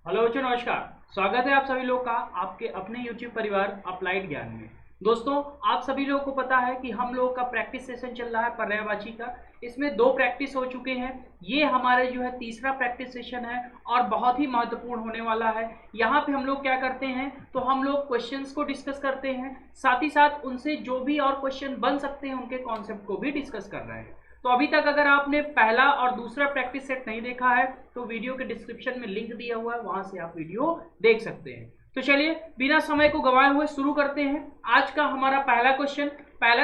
Hello बच्चों, नमस्कार। स्वागत है आप सभी लोग का आपके अपने YouTube परिवार अप्लाइड ज्ञान में। दोस्तों, आप सभी लोगों को पता है कि हम लोग का प्रैक्टिस सेशन चल रहा है पर्यायवाची का। इसमें 2 प्रैक्टिस हो चुके हैं। ये हमारे जो है तीसरा प्रैक्टिस सेशन है और बहुत ही महत्वपूर्ण होने वाला है। यहाँ पे हम लोग क्या करते हैं, तो हम लोग क्वेश्चंस को डिस्कस करते हैं, साथ ही साथ उनसे जो भी और क्वेश्चन बन सकते हैं उनके कॉन्सेप्ट को भी डिस्कस कर रहे हैं। तो अभी तक अगर आपने पहला और दूसरा प्रैक्टिस सेट नहीं देखा है तो वीडियो के डिस्क्रिप्शन में लिंक दिया हुआ है, वहां से आप वीडियो देख सकते हैं। तो चलिए बिना समय को गंवाए हुए शुरू करते हैं। आज का हमारा पहला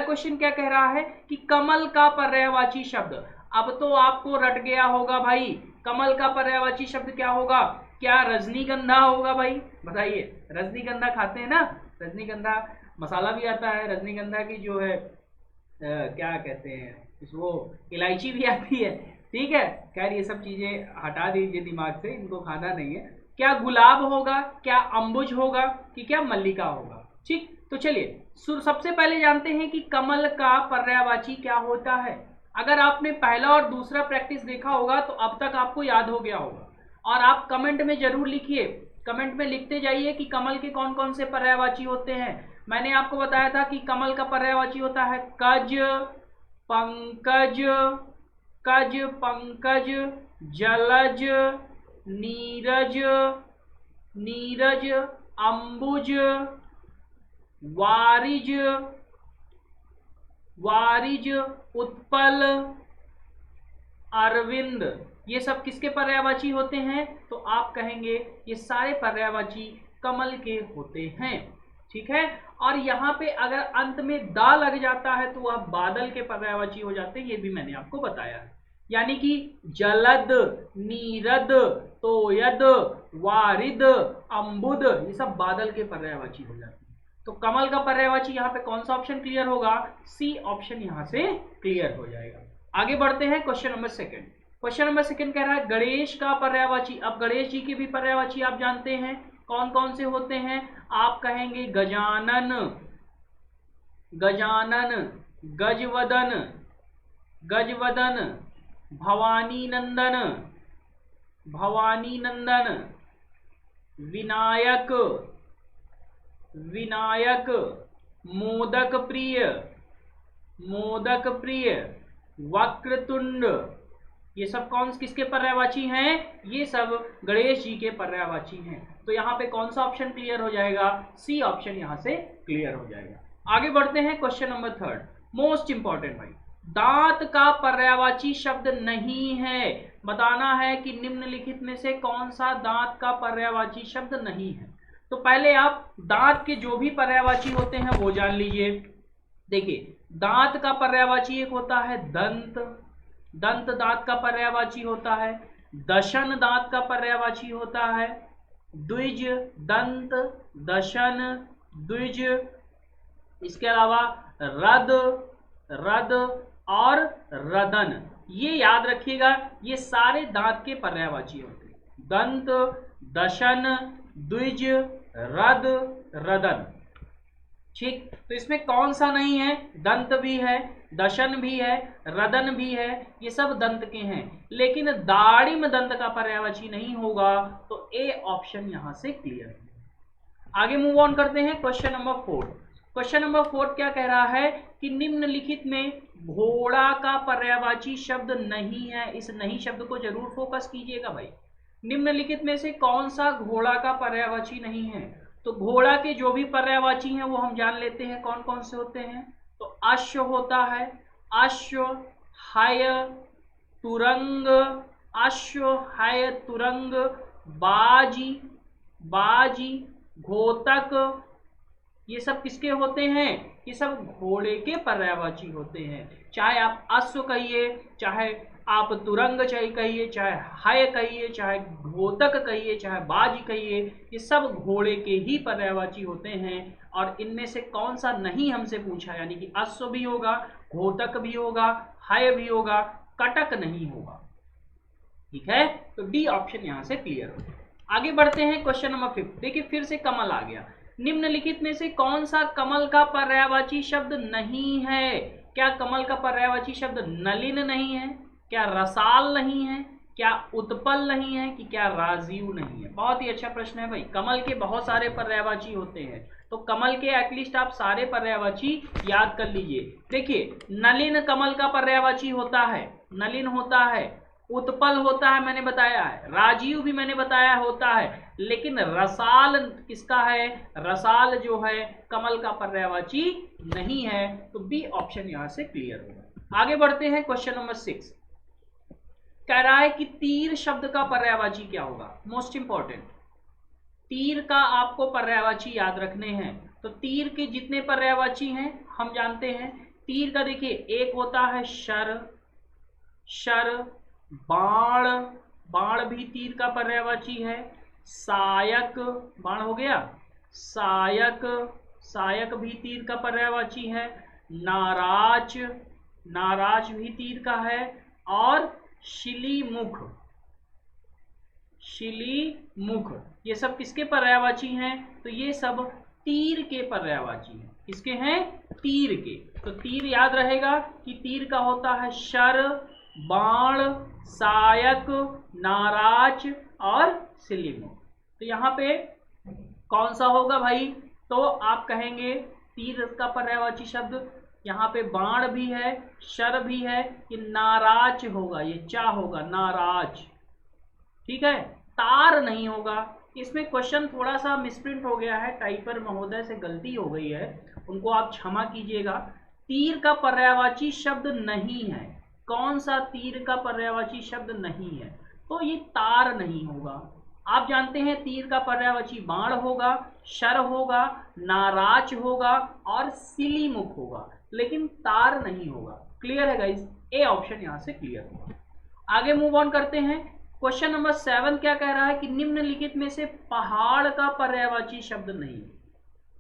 क्वेश्चन क्या कह रहा है कि कमल का पर्यायवाची शब्द। अब तो आपको रट गया होगा भाई, कमल का पर्यायवाची शब्द क्या होगा? क्या रजनीगंधा होगा भाई? बताइए, रजनीगंधा खाते हैं ना, रजनीगंधा मसाला भी आता है, रजनीगंधा की जो है क्या कहते हैं वो इलायची भी आती है। ठीक है, खैर ये सब चीजें हटा दीजिए दिमाग से, इनको खाना नहीं है। क्या गुलाब होगा, क्या अंबुज होगा, कि क्या मल्लिका होगा? ठीक, तो चलिए सबसे पहले जानते हैं कि कमल का पर्यायवाची क्या होता है। अगर आपने पहला और दूसरा प्रैक्टिस देखा होगा तो अब तक आपको याद हो गया होगा, और आप कमेंट में जरूर लिखिए, कमेंट में लिखते जाइए कि कमल के कौन कौन से पर्यायवाची होते हैं। मैंने आपको बताया था कि कमल का पर्यायवाची होता है कज, पंकज, कज पंकज, जलज, नीरज, नीरज, अंबुज, वारिज, वारिज, उत्पल, अरविंद। ये सब किसके पर्यायवाची होते हैं? तो आप कहेंगे ये सारे पर्यायवाची कमल के होते हैं। ठीक है, और यहाँ पे अगर अंत में दा लग जाता है तो वह बादल के पर्यायवाची हो जाते हैं, ये भी मैंने आपको बताया है। यानी कि जलद, नीरद, तोयद, वारिद, अम्बुद, ये सब बादल के पर्यायवाची हो जाते हैं। तो कमल का पर्यायवाची यहाँ पे कौन सा ऑप्शन क्लियर होगा? सी ऑप्शन यहाँ से क्लियर हो जाएगा। आगे बढ़ते हैं question number second. Question number second कह रहा है गणेश का पर्यायवाची। अब गणेश जी के भी पर्यायवाची आप जानते हैं कौन कौन से होते हैं। आप कहेंगे गजानन, गजानन, गजवदन, गजवदन, भवानी नंदन, भवानी नंदन, विनायक, विनायक, मोदक प्रिय, मोदक प्रिय, वक्रतुंड। ये सब कौन किसके पर्यायवाची हैं? ये सब गणेश जी के पर्यायवाची हैं। तो यहाँ पे कौन सा ऑप्शन क्लियर हो जाएगा? सी ऑप्शन यहाँ से क्लियर हो जाएगा। आगे बढ़ते हैं question number third, most important भाई। दांत का पर्यायवाची शब्द नहीं है। बताना है कि निम्नलिखित में से कौन सा दांत का पर्यायवाची शब्द नहीं है। तो पहले आप दांत के जो भी पर्यायवाची होते हैं वो जान लीजिए। देखिए, दांत का पर्यायवाची एक होता है दंत, दंत दांत का पर्यायवाची होता है। दशन दांत का पर्यायवाची होता है। द्विज, दंत, दशन, द्विज। इसके अलावा रद, रद और रदन। ये याद रखिएगा, ये सारे दांत के पर्यायवाची होते हैं। दंत, दशन, द्विज, रद, रदन। ठीक, तो इसमें कौन सा नहीं है? दंत भी है, दशन भी है, रदन भी है, ये सब दंत के हैं। लेकिन दाड़िम दंत का पर्यायवाची नहीं होगा, तो ए ऑप्शन यहां से क्लियर है। आगे मूव ऑन करते हैं क्वेश्चन नंबर 4। क्वेश्चन नंबर 4 क्या कह रहा है कि निम्नलिखित में घोड़ा का पर्यायवाची शब्द नहीं है। इस नहीं शब्द को जरूर फोकस कीजिएगा भाई। निम्नलिखित में से कौन सा घोड़ा का पर्यायवाची नहीं है? तो घोड़ा के जो भी पर्यायवाची हैं वो हम जान लेते हैं कौन कौन से होते हैं। तो अश्व होता है, अश्व, हय, तुरंग, अश्व, हय, तुरंग, बाजी, बाजी, घोतक। ये सब किसके होते हैं? ये सब घोड़े के पर्यायवाची होते हैं। चाहे आप अश्व कहिए, चाहे आप तुरंग कहिए, चाहे हय कहिए, चाहे घोतक कहिए, चाहे बाज कहिए, ये सब घोड़े के ही पर्यायवाची होते हैं। और इनमें से कौन सा नहीं हमसे पूछा, यानी कि अश्व भी होगा, घोतक भी होगा, हय भी होगा, कटक नहीं होगा। ठीक है, तो डी ऑप्शन यहां से क्लियर हो गया। आगे बढ़ते हैं क्वेश्चन नंबर 5। देखिए फिर से कमल आ गया। निम्नलिखित में से कौन सा कमल का पर्यायवाची शब्द नहीं है? क्या कमल का पर्यायवाची शब्द नलिन नहीं है? क्या रसाल नहीं है? क्या उत्पल नहीं है कि क्या राजीव नहीं है? बहुत ही अच्छा प्रश्न है भाई। कमल के बहुत सारे पर्यायवाची होते हैं, तो कमल के एटलीस्ट आप सारे पर्यायवाची याद कर लीजिए। देखिए, नलिन कमल का पर्यायवाची होता है, नलिन होता है, उत्पल होता है मैंने बताया है, राजीव भी मैंने बताया होता है, लेकिन रसाल किसका है? रसाल जो है कमल का पर्यायवाची नहीं है। तो बी ऑप्शन यहां से क्लियर होगा। आगे बढ़ते हैं, क्वेश्चन नंबर 6 कह रहा है कि तीर शब्द का पर्यायवाची क्या होगा? मोस्ट इंपॉर्टेंट, तीर का आपको पर्यायवाची याद रखने हैं। तो तीर के जितने पर्यायवाची हैं हम जानते हैं। तीर का देखिए, एक होता है शर, शर, बाण, बाण भी तीर का पर्यायवाची है, सायक, बाण हो गया, सायक, सायक भी तीर का पर्यायवाची है, नाराज, नाराज भी तीर का है, और शिलीमुख, शिलीमुख, ये सब किसके पर्यायवाची हैं? तो ये सब तीर के पर्यायवाची हैं। किसके हैं? तीर के। तो तीर याद रहेगा कि तीर का होता है शर, बाण, सायक, नाराज और शिलीमुख। तो यहाँ पे कौन सा होगा भाई? तो आप कहेंगे तीर का पर्यायवाची शब्द, यहाँ पे बाण भी है, शर भी है, ये नाराज होगा, ये चा होगा, नाराज। ठीक है, तार नहीं होगा। इसमें क्वेश्चन थोड़ा सा मिसप्रिंट हो गया है, टाइपर महोदय से गलती हो गई है, उनको आप क्षमा कीजिएगा। तीर का पर्यायवाची शब्द नहीं है। कौन सा तीर का पर्यायवाची शब्द नहीं है? तो ये तार नहीं होगा। आप जानते हैं तीर का पर्यायवाची बाण होगा, शर होगा, नाराज होगा और शिलीमुख होगा, लेकिन तार नहीं होगा। क्लियर है गाइस? ए ऑप्शन यहां से क्लियर होगा। आगे मूव ऑन करते हैं। क्वेश्चन नंबर 7 क्या कह रहा है कि निम्नलिखित में से पहाड़ का पर्यायवाची शब्द नहीं।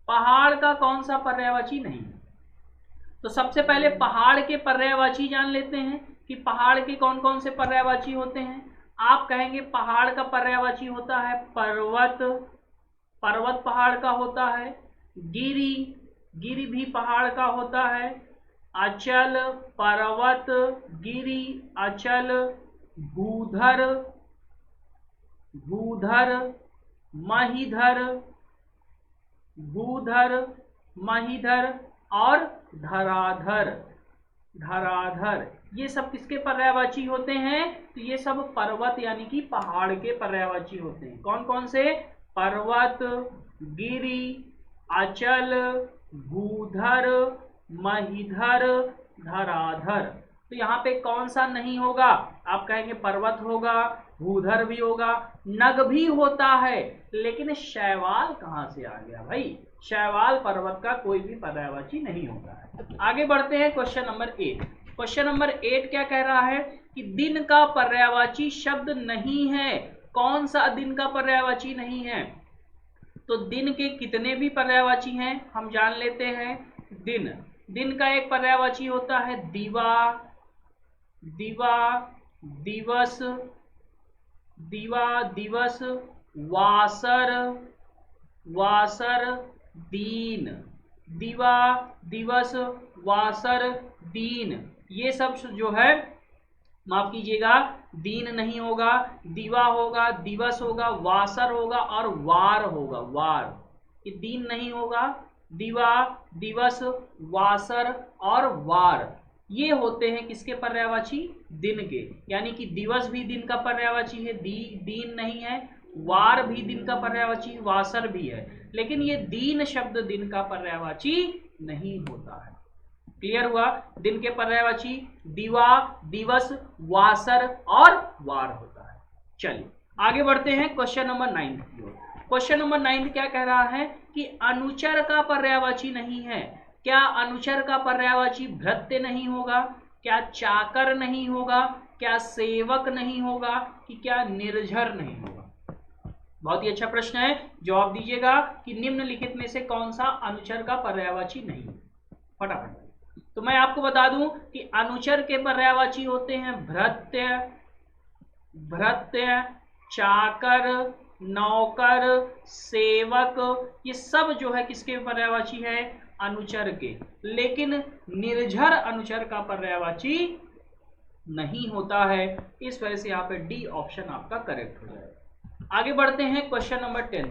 पहाड़ का कौन सा पर्यायवाची नहीं? तो सबसे पहले पहाड़ के पर्यायवाची जान लेते हैं कि पहाड़ के कौन कौन से पर्यायवाची होते हैं। आप कहेंगे पहाड़ का पर्यायवाची होता है पर्वत, पर्वत पहाड़ का होता है, गिरि, गिरि भी पहाड़ का होता है, अचल, पर्वत, गिरि, अचल, भूधर, भूधर, महीधर, भूधर, महीधर और धराधर, धराधर, ये सब किसके पर्यायवाची होते हैं? तो ये सब पर्वत यानी कि पहाड़ के पर्यायवाची होते हैं। कौन कौन से? पर्वत, गिरि, अचल, भूधर, महीधर, धराधर। तो यहाँ पे कौन सा नहीं होगा? आप कहेंगे पर्वत होगा, भूधर भी होगा, नग भी होता है, लेकिन शैवाल कहाँ से आ गया भाई? शैवाल पर्वत का कोई भी पर्यायवाची नहीं होता है। आगे बढ़ते हैं, क्वेश्चन नंबर 8। क्वेश्चन नंबर 8 क्या कह रहा है कि दिन का पर्यायवाची शब्द नहीं है। कौन सा दिन का पर्यायवाची नहीं है? तो दिन के कितने भी पर्यायवाची हैं हम जान लेते हैं। दिन, दिन का एक पर्यायवाची होता है दिवा, दिवा, दिवस, दिवा, दिवस, वासर, वासर, दीन, दिवा, दिवस, वासर, दीन, ये सब जो है, माफ कीजिएगा, दीन नहीं होगा, दिवा होगा, दिवस होगा, वासर होगा और वार होगा, वार। ये दीन नहीं होगा, दिवा, दिवस, वासर और वार, ये होते हैं किसके पर्यायवाची? दिन के। यानी कि दिवस भी दिन का पर्यायवाची है, दीन नहीं है, वार भी दिन का पर्यायवाची, वासर भी है, लेकिन ये दीन शब्द दिन का पर्यायवाची नहीं होता है। क्लियर हुआ? दिन के पर्यायवाची दिवा, दिवस, वासर और वार होता है। चलिए आगे बढ़ते हैं क्वेश्चन नंबर 9 की ओर। क्वेश्चन नंबर 9 क्या कह रहा है कि अनुचर का पर्यायवाची नहीं है। क्या अनुचर का पर्यायवाची भृत्य नहीं होगा? क्या चाकर नहीं होगा? क्या सेवक नहीं होगा? कि क्या निर्झर नहीं होगा? बहुत ही अच्छा प्रश्न है। जवाब दीजिएगा कि निम्नलिखित में से कौन सा अनुचर का पर्यायवाची नहीं है, फटाफट। तो मैं आपको बता दूं कि अनुचर के पर्यायवाची होते हैं भृत्य, भृत्य, चाकर, नौकर, सेवक, ये सब जो है किसके पर्यायवाची है? अनुचर के। लेकिन निर्झर अनुचर का पर्यायवाची नहीं होता है। इस वजह से यहाँ पे डी ऑप्शन आपका करेक्ट हो जाएगा। आगे बढ़ते हैं क्वेश्चन नंबर 10।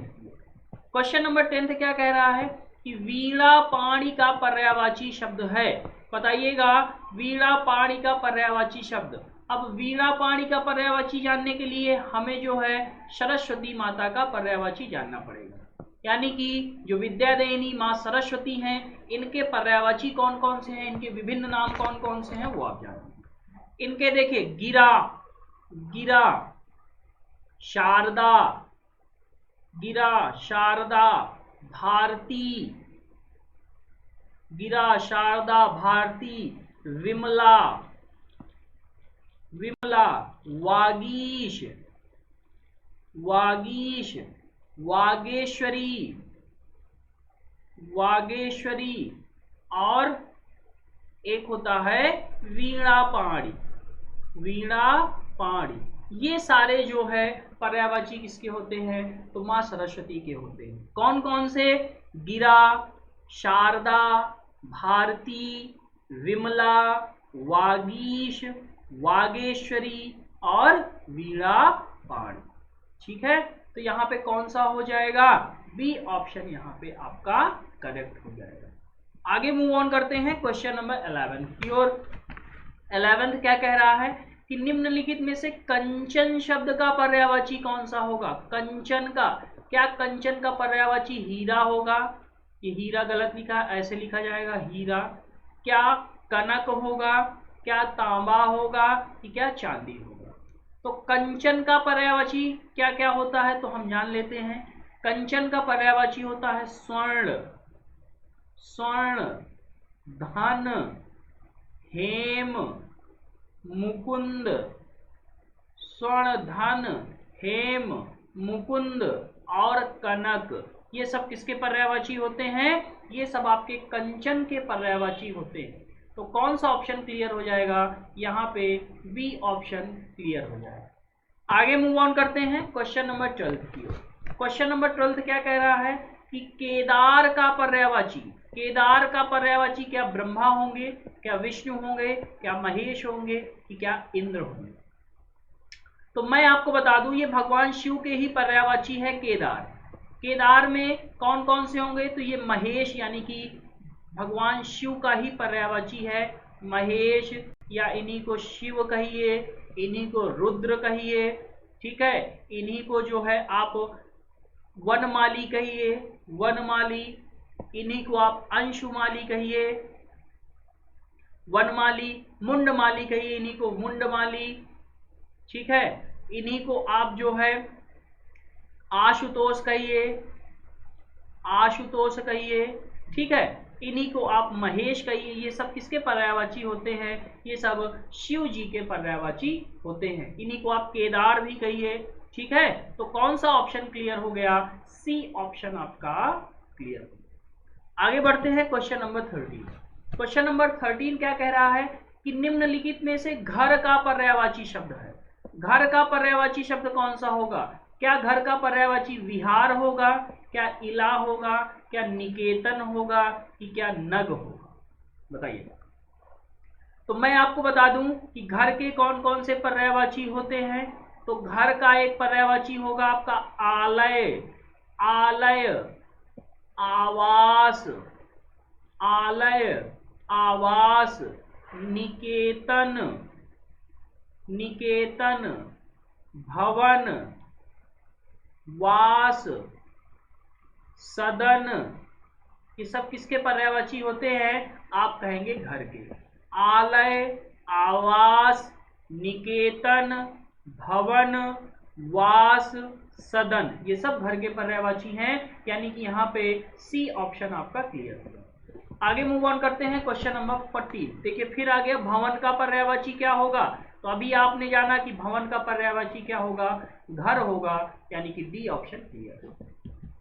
क्वेश्चन नंबर 10 क्या कह रहा है कि वीणा पाणी का पर्यायवाची शब्द है। बताइएगा वीणा पाणी का पर्यायवाची शब्द। अब वीणा पाणी का पर्यायवाची जानने के लिए हमें जो है सरस्वती माता का पर्यायवाची जानना पड़ेगा। यानी कि जो विद्यादायिनी माँ सरस्वती हैं, इनके पर्यायवाची कौन कौन से हैं, इनके विभिन्न नाम कौन कौन से हैं वो आप जानिए। इनके देखिए गिरा, गिरा, शारदा, गिरा, शारदा, भारती, गिरा, शारदा, भारती, विमला, विमला, वागीश, वागीश, वागेश्वरी, वागेश्वरी, और एक होता है वीणा पाणी, वीणा पाणी। ये सारे जो है पर्यायवाची किसके होते हैं, तो माँ सरस्वती के होते हैं। कौन कौन से, गिरा, शारदा, भारती, विमला, वागीश, वागेश्वरी और वीणा पाणी। ठीक है, तो यहाँ पे कौन सा हो जाएगा, बी ऑप्शन यहाँ पे आपका करेक्ट हो जाएगा। आगे मूव ऑन करते हैं क्वेश्चन नंबर 11 की ओर। 11 क्या कह रहा है कि निम्नलिखित में से कंचन शब्द का पर्यायवाची कौन सा होगा। कंचन का, क्या कंचन का पर्यायवाची हीरा होगा, ये हीरा गलत लिखा, ऐसे लिखा जाएगा हीरा। क्या कनक होगा, क्या तांबा होगा, कि क्या चांदी होगा। तो कंचन का पर्यायवाची क्या क्या होता है तो हम जान लेते हैं। कंचन का पर्यायवाची होता है स्वर्ण, स्वर्ण, धन, हेम, मुकुंद, स्वर्ण, धन, हेम, मुकुंद और कनक। ये सब किसके पर्यायवाची होते हैं, ये सब आपके कंचन के पर्यायवाची होते हैं। तो कौन सा ऑप्शन क्लियर हो जाएगा, यहाँ पे बी ऑप्शन क्लियर हो जाएगा। आगे मूव ऑन करते हैं क्वेश्चन नंबर 12 की ओर। क्वेश्चन नंबर 12 क्या कह रहा है कि केदार का पर्यायवाची, केदार का पर्यायवाची क्या ब्रह्मा होंगे, क्या विष्णु होंगे, क्या महेश होंगे, कि क्या इंद्र होंगे। तो मैं आपको बता दूं ये भगवान शिव के ही पर्यायवाची है केदार। केदार में कौन कौन से होंगे, तो ये महेश यानी कि भगवान शिव का ही पर्यायवाची है महेश, या इन्हीं को शिव कहिए, इन्हीं को रुद्र कहिए। ठीक है, इन्हीं को जो है आप वनमाली कहिए, वनमाली, इन्हीं को आप अंशुमाली कहिए, वनमाली, मुंडमाली कहिए, इन्हीं को मुंडमाली। ठीक है, इन्हीं को आप जो है आशुतोष कहिए, आशुतोष कहिए। ठीक है, इन्हीं को आप महेश कहिए। ये सब किसके पर्यायवाची होते हैं, ये सब शिव जी के पर्यायवाची होते हैं। इन्हीं को आप केदार भी कहिए। ठीक है, तो कौन सा ऑप्शन क्लियर हो गया, सी ऑप्शन आपका क्लियर हो गया। आगे बढ़ते हैं क्वेश्चन नंबर 13। क्वेश्चन नंबर 13 क्या कह रहा है कि निम्नलिखित में से घर का पर्यायवाची शब्द है। घर का पर्यायवाची शब्द कौन सा होगा, क्या घर का पर्यायवाची विहार होगा, क्या इला होगा, क्या निकेतन होगा, कि क्या नग होगा, बताइए। तो मैं आपको बता दूं कि घर के कौन कौन से पर्यायवाची होते हैं। तो घर का एक पर्यायवाची होगा आपका आलय, आलय, आवास, आलय, आवास, निकेतन, निकेतन, भवन, वास, सदन। ये सब किसके पर्यायवाची होते हैं, आप कहेंगे घर के। आलय, आवास, निकेतन, भवन, वास, सदन, ये सब घर के पर्यायवाची हैं। यानी कि यहाँ पे सी ऑप्शन आपका क्लियर होगा। आगे मूव ऑन करते हैं क्वेश्चन नंबर 14। देखिए फिर आ गया भवन का पर्यायवाची क्या होगा। तो अभी आपने जाना कि भवन का पर्यायवाची क्या होगा, घर होगा, यानी कि डी ऑप्शन क्लियर।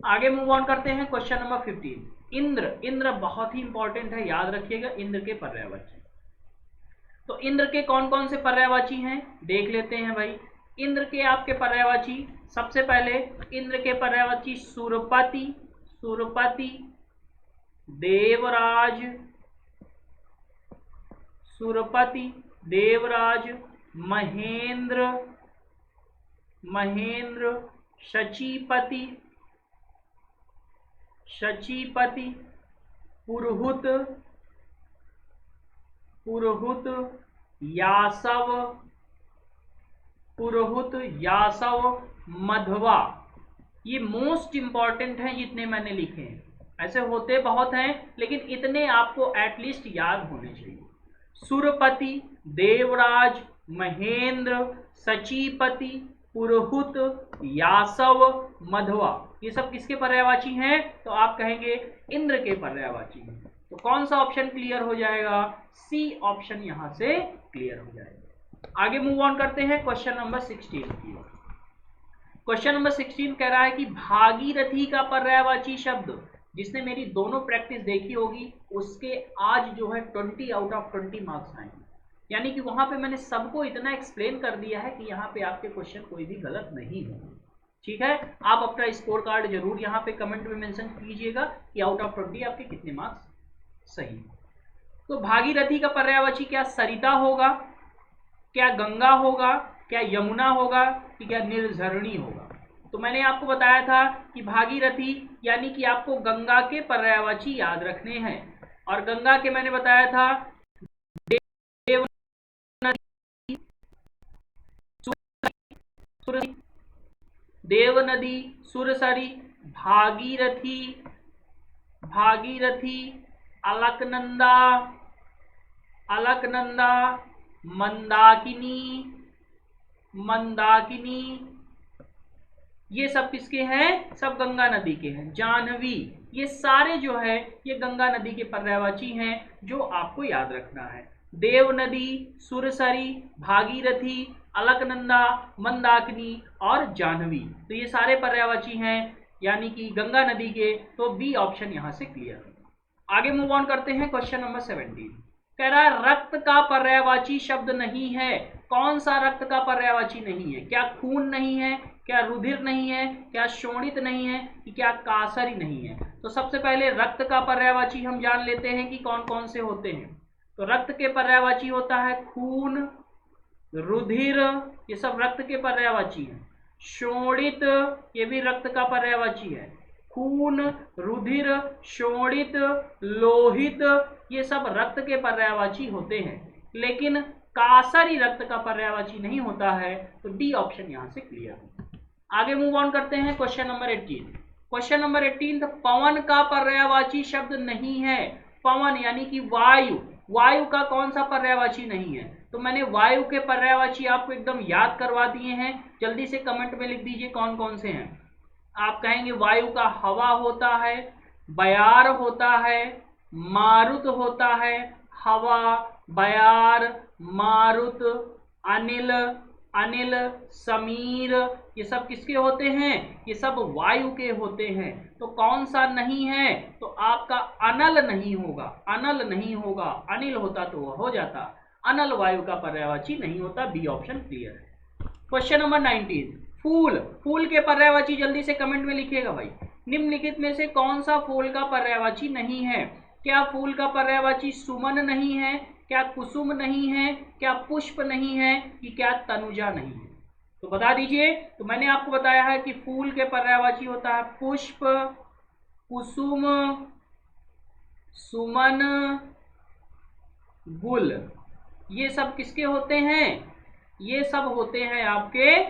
आगे मूव ऑन करते हैं क्वेश्चन नंबर 15। इंद्र, इंद्र बहुत ही इंपॉर्टेंट है, याद रखिएगा इंद्र के पर्यायवाची। तो इंद्र के कौन कौन से पर्यायवाची हैं देख लेते हैं भाई। इंद्र के आपके पर्यायवाची, सबसे पहले इंद्र के पर्यायवाची सुरपति, सुरपति, देवराज, सुरपति, देवराज, महेंद्र, महेंद्र, शचीपति, शचीपति, पुरोहित, पुरोहित, यासव, पुरोहित, यासव, मधवा। ये मोस्ट इंपॉर्टेंट हैं जितने मैंने लिखे हैं। ऐसे होते बहुत हैं लेकिन इतने आपको एटलीस्ट याद होने चाहिए। सुरपति, देवराज, महेंद्र, सचीपति, पुरोहित, यासव, मधवा, ये सब किसके पर्यायवाची हैं? तो आप कहेंगे इंद्र के पर्यायवाची हैं। तो कौन सा ऑप्शन क्लियर हो जाएगा? सी ऑप्शन यहां से क्लियर हो जाएगा। आगे मूव ऑन करते हैं क्वेश्चन नंबर 16 की ओर। क्वेश्चन नंबर 16 कह रहा है कि भागीरथी का पर्यायवाची शब्द, जिसने मेरी दोनों प्रैक्टिस देखी होगी उसके आज जो है 20 आउट ऑफ 20 मार्क्स आएंगे। यानी कि वहां पे मैंने सबको इतना एक्सप्लेन कर दिया है कि यहाँ पे आपके क्वेश्चन कोई भी गलत नहीं होंगे। ठीक है, आप अपना स्कोर कार्ड जरूर यहाँ पे कमेंट में मेंशन कीजिएगा कि आउट ऑफ 20 आपके कितने मार्क्स सही। तो भागीरथी का पर्यायवाची क्या सरिता होगा, क्या गंगा होगा, क्या यमुना होगा, कि क्या निर्झरणी होगा? तो मैंने आपको बताया था कि भागीरथी यानी कि आपको गंगा के पर्यायवाची याद रखने हैं। और गंगा के मैंने बताया था देव नदी, सुरसरी, भागीरथी, भागीरथी, अलकनंदा, अलकनंदा, मंदाकिनी, मंदाकिनी, ये सब किसके हैं? सब गंगा नदी के हैं। जाह्नवी, ये सारे जो है ये गंगा नदी के पर्यायवाची हैं जो आपको याद रखना है। देव नदी, सुरसरी, भागीरथी, अलकनंदा, मंदाकिनी और जाह्नवी, तो ये सारे पर्यायवाची हैं यानी कि गंगा नदी के। तो बी ऑप्शन यहां से क्लियर है। आगे मूव ऑन करते हैं क्वेश्चन नंबर 17। कह रहा है रक्त का पर्यायवाची शब्द नहीं है। कौन सा रक्त का पर्यायवाची नहीं है? क्या खून नहीं है, क्या रुधिर नहीं है, क्या शोणित नहीं है, कि क्या कासरी नहीं है? तो सबसे पहले रक्त का पर्यायवाची हम जान लेते हैं कि कौन कौन से होते हैं। तो रक्त के पर्यायवाची होता है खून, रुधिर, ये सब रक्त के पर्यायवाची हैं। शोणित, ये भी रक्त का पर्यायवाची है। खून, रुधिर, शोणित, लोहित, ये सब रक्त के पर्यायवाची होते हैं। लेकिन कासरी रक्त का पर्यायवाची नहीं होता है। तो डी ऑप्शन यहां से क्लियर है। आगे मूव ऑन करते हैं क्वेश्चन नंबर 18। क्वेश्चन नंबर 18, पवन का पर्यायवाची शब्द नहीं है। पवन यानी कि वायु, वायु का कौन सा पर्यायवाची नहीं है? तो मैंने वायु के पर्यायवाची आपको एकदम याद करवा दिए हैं। जल्दी से कमेंट में लिख दीजिए कौन कौन से हैं। आप कहेंगे वायु का हवा होता है, बयार होता है, मारुत होता है, हवा, बयार, मारुत, अनिल, अनिल, समीर, ये सब किसके होते हैं? ये सब वायु के होते हैं। तो कौन सा नहीं है? तो आपका अनल नहीं होगा, अनल नहीं होगा। अनिल होता तो वह हो जाता, अनल वायु का पर्यायवाची नहीं होता। बी ऑप्शन क्लियर है। क्वेश्चन नंबर 19, फूल, फूल के पर्यायवाची जल्दी से कमेंट में लिखिएगा भाई। निम्नलिखित में से कौन सा फूल का पर्यायवाची नहीं है? क्या फूल का पर्यायवाची सुमन नहीं है, क्या कुसुम नहीं है, क्या पुष्प नहीं है, कि क्या तनुजा नहीं है? तो बता दीजिए। तो मैंने आपको बताया है कि फूल के पर्यायवाची होता है पुष्प, कुसुम, सुमन, गुल। ये सब किसके होते हैं? ये सब होते हैं आपके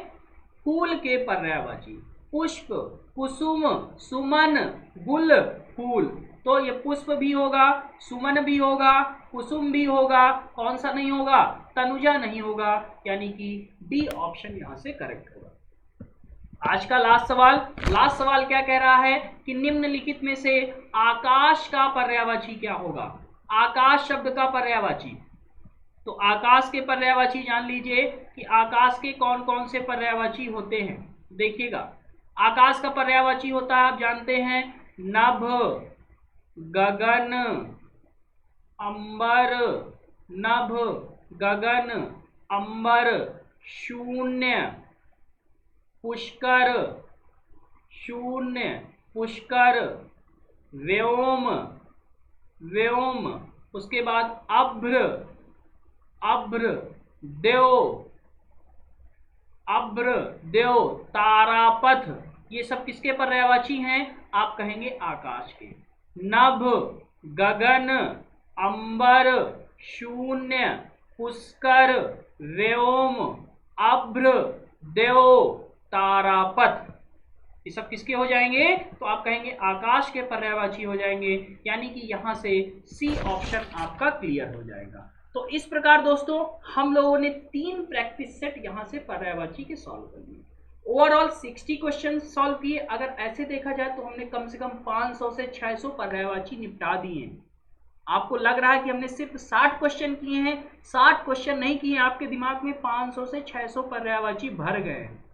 फूल के पर्यायवाची। पुष्प, कुसुम, सुमन, गुल, फूल। तो ये पुष्प भी होगा, सुमन भी होगा, कुसुम भी होगा, कौन सा नहीं होगा? तनुजा नहीं होगा। यानी कि डी ऑप्शन यहां से करेक्ट होगा। आज का लास्ट सवाल, लास्ट सवाल क्या कह रहा है कि निम्नलिखित में से आकाश का पर्यायवाची क्या होगा? आकाश शब्द का पर्यायवाची। तो आकाश के पर्यायवाची जान लीजिए कि आकाश के कौन कौन से पर्यायवाची होते हैं। देखिएगा, आकाश का पर्यायवाची होता है, आप जानते हैं, नभ, गगन, अंबर, नभ, गगन, अंबर, शून्य, पुष्कर, शून्य, पुष्कर, व्योम, व्योम, उसके बाद अभ्र, अभ्र देव, अभ्र देव, तारापथ, ये सब किसके पर्यायवाची हैं? आप कहेंगे आकाश के। नभ, गगन, अंबर, शून्य, पुष्कर, व्योम, अभ्र देव, तारापथ, ये सब किसके हो जाएंगे? तो आप कहेंगे आकाश के पर्यायवाची हो जाएंगे, यानी कि यहां से सी ऑप्शन आपका क्लियर हो जाएगा। तो इस प्रकार दोस्तों हम लोगों ने 3 प्रैक्टिस सेट यहां से पर्यायवाची के सॉल्व कर लिए। ओवरऑल 60 क्वेश्चन सॉल्व किए। अगर ऐसे देखा जाए तो हमने कम से कम 500 से 600 पर्यायवाची निपटा दिए हैं। आपको लग रहा है कि हमने सिर्फ 60 क्वेश्चन किए हैं, 60 क्वेश्चन नहीं किए, आपके दिमाग में 500 से 600 पर्यायवाची भर गए हैं।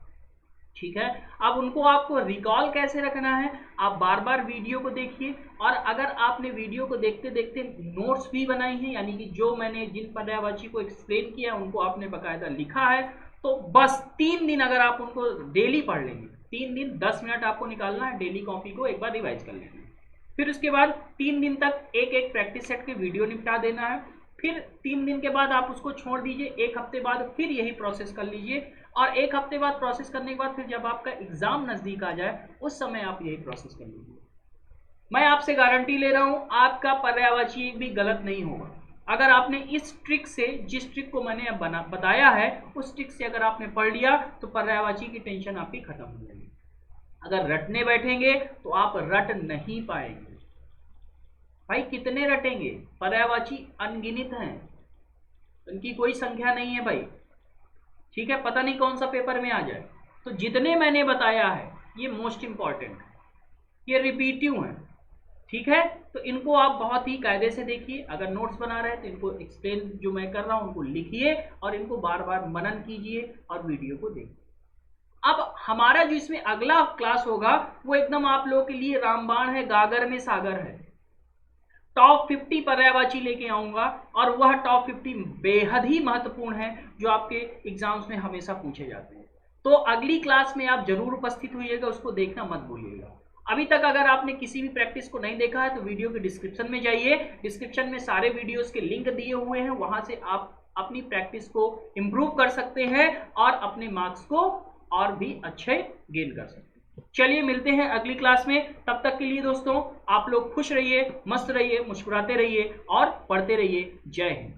ठीक है, अब उनको आपको रिकॉल कैसे रखना है? आप बार बार वीडियो को देखिए, और अगर आपने वीडियो को देखते देखते नोट्स भी बनाई हैं, यानी कि जो मैंने जिन पर्यायवाची को एक्सप्लेन किया उनको आपने बकायदा लिखा है, तो बस 3 दिन अगर आप उनको डेली पढ़ लेंगे, 3 दिन 10 मिनट आपको निकालना है, डेली कॉपी को एक बार रिवाइज कर लेना है। फिर उसके बाद 3 दिन तक एक एक प्रैक्टिस सेट के वीडियो निपटा देना है। फिर 3 दिन के बाद आप उसको छोड़ दीजिए, 1 हफ्ते बाद फिर यही प्रोसेस कर लीजिए, और 1 हफ्ते बाद प्रोसेस करने के बाद फिर जब आपका एग्जाम नजदीक आ जाए उस समय आप यही प्रोसेस कर लीजिए। मैं आपसे गारंटी ले रहा हूं आपका पर्यायवाची भी गलत नहीं होगा। अगर आपने इस ट्रिक से, जिस ट्रिक को मैंने अब बताया है, उस ट्रिक से अगर आपने पढ़ लिया तो पर्यायवाची की टेंशन आपकी खत्म हो जाएगी। अगर रटने बैठेंगे तो आप रट नहीं पाएंगे। भाई कितने रटेंगे? पर्यायवाची अनगिनत हैं, उनकी कोई संख्या नहीं है भाई। ठीक है, पता नहीं कौन सा पेपर में आ जाए। तो जितने मैंने बताया है ये मोस्ट इंपॉर्टेंट है, ये रिपीटिव है। ठीक है, तो इनको आप बहुत ही कायदे से देखिए। अगर नोट्स बना रहे हैं तो इनको एक्सप्लेन जो मैं कर रहा हूं उनको लिखिए, और इनको बार बार मनन कीजिए और वीडियो को देखिए। अब हमारा जो इसमें अगला क्लास होगा वो एकदम आप लोगों के लिए रामबाण है, गागर में सागर है। टॉप 50 पर्यायवाची लेके आऊंगा, और वह टॉप 50 बेहद ही महत्वपूर्ण है जो आपके एग्जाम्स में हमेशा पूछे जाते हैं। तो अगली क्लास में आप जरूर उपस्थित होइएगा, उसको देखना मत भूलिएगा। अभी तक अगर आपने किसी भी प्रैक्टिस को नहीं देखा है तो वीडियो के डिस्क्रिप्शन में जाइए, डिस्क्रिप्शन में सारे वीडियोस के लिंक दिए हुए हैं, वहां से आप अपनी प्रैक्टिस को इम्प्रूव कर सकते हैं और अपने मार्क्स को और भी अच्छे गेन कर सकते हैं। चलिए मिलते हैं अगली क्लास में, तब तक के लिए दोस्तों आप लोग खुश रहिए, मस्त रहिए, मुस्कुराते रहिए और पढ़ते रहिए। जय हिंद।